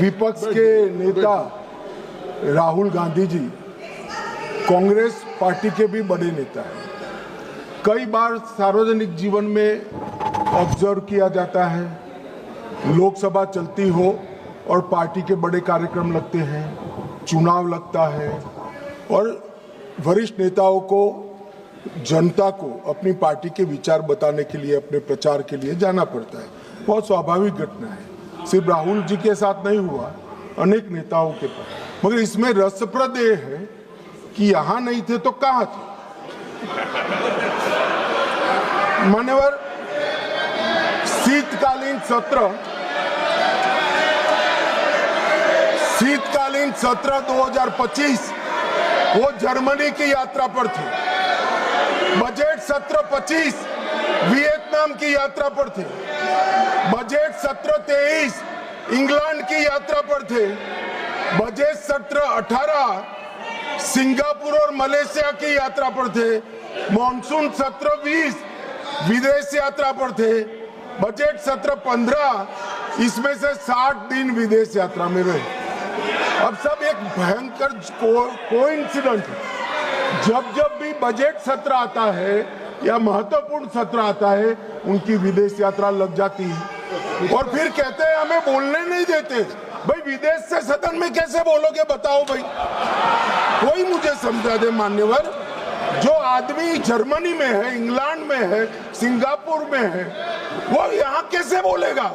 विपक्ष के नेता राहुल गांधी जी कांग्रेस पार्टी के भी बड़े नेता हैं। कई बार सार्वजनिक जीवन में ऑब्जर्व किया जाता है, लोकसभा चलती हो और पार्टी के बड़े कार्यक्रम लगते हैं, चुनाव लगता है और वरिष्ठ नेताओं को, जनता को अपनी पार्टी के विचार बताने के लिए, अपने प्रचार के लिए जाना पड़ता है। बहुत स्वाभाविक घटना है, सिर्फ राहुल जी के साथ नहीं हुआ, अनेक नेताओं के पास। मगर इसमें रसप्रद ये है कि यहां नहीं थे तो कहां थे? मान्यवर, शीतकालीन सत्र 2025 वो जर्मनी की यात्रा पर थे। बजट सत्र 25 वियतनाम की यात्रा पर थे। बजट सत्र 23 इंग्लैंड की यात्रा पर थे। बजट सत्र 18 सिंगापुर और मलेशिया की यात्रा पर थे। मॉनसून सत्र 20 विदेश यात्रा पर थे। बजट सत्र 15 इसमें से 60 दिन विदेश यात्रा में रहे। अब सब एक भयंकर कोइंसिडेंट है। जब जब भी बजट सत्र आता है या महत्वपूर्ण सत्र आता है, उनकी विदेश यात्रा लग जाती है और फिर कहते हैं हमें बोलने नहीं देते। भाई विदेश से सदन में कैसे बोलोगे बताओ भाई? कोई मुझे समझा दे मान्यवर। जो आदमी जर्मनी में है, इंग्लैंड में है, सिंगापुर में है, वो यहाँ कैसे बोलेगा?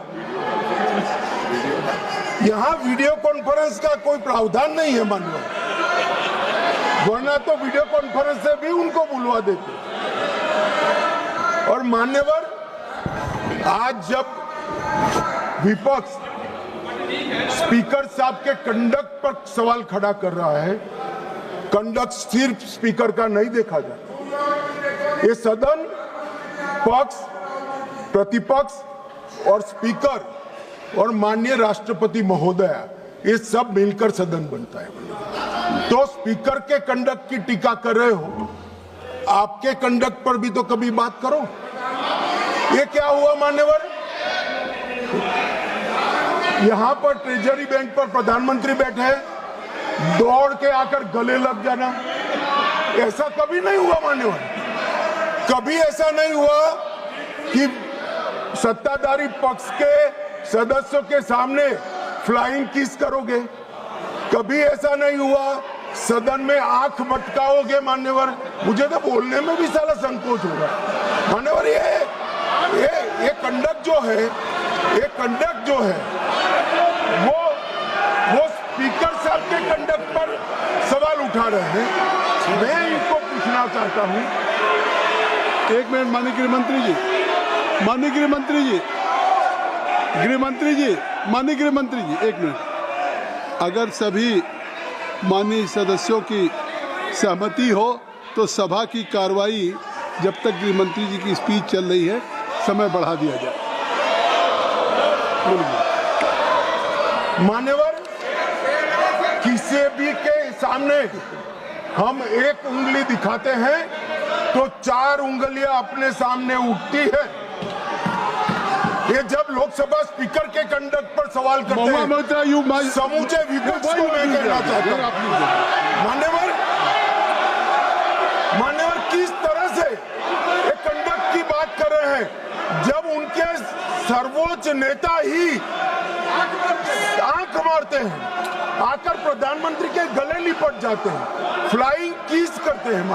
यहाँ वीडियो कॉन्फ्रेंस का कोई प्रावधान नहीं है मान्यवर, वरना तो वीडियो कॉन्फ्रेंस से भी उनको बुलवा देते। और मान्यवर, आज जब विपक्ष स्पीकर साहब के कंडक्ट पर सवाल खड़ा कर रहा है, कंडक्ट सिर्फ स्पीकर का नहीं देखा जाता। ये सदन पक्ष, प्रतिपक्ष और स्पीकर और माननीय राष्ट्रपति महोदया, ये सब मिलकर सदन बनता है। तो स्पीकर के कंडक्ट की टीका कर रहे हो, आपके कंडक्ट पर भी तो कभी बात करो। ये क्या हुआ मान्यवर? यहां पर ट्रेजरी बैंक पर प्रधानमंत्री बैठे हैं, दौड़ के आकर गले लग जाना, ऐसा कभी नहीं हुआ मान्यवर। कभी ऐसा नहीं हुआ कि सत्ताधारी पक्ष के सदस्यों के सामने फ्लाइंग किस करोगे। कभी ऐसा नहीं हुआ सदन में आंख मटकाओगे मान्यवर। मुझे तो बोलने में भी साला संकोच होगा मान्यवर। ये कंडक्ट जो है वो स्पीकर साहब के कंडक्ट पर सवाल उठा रहे हैं। मैं इनको पूछना चाहता हूं। एक मिनट, माननीय गृहमंत्री जी, माननीय गृहमंत्री जी, माननीय गृहमंत्री जी, एक मिनट। अगर सभी माननीय सदस्यों की सहमति हो तो सभा की कार्रवाई जब तक गृहमंत्री जी की स्पीच चल रही है समय बढ़ा दिया जाए। मान्यवर, किसी भी के सामने हम एक उंगली दिखाते हैं तो 4 उंगलियां अपने सामने उठती है। ये जब लोकसभा स्पीकर के कंडक्ट पर सवाल करते हैं, समूचे विपक्ष को मैं कहना चाहता हूं मान्यवर, किस तरह से एक कंडक्ट की बात कर रहे हैं जब उनके सर्वोच्च नेता ही आंख मारते हैं, आकर प्रधानमंत्री के गले लिपट जाते हैं, फ्लाइंग किस करते हैं।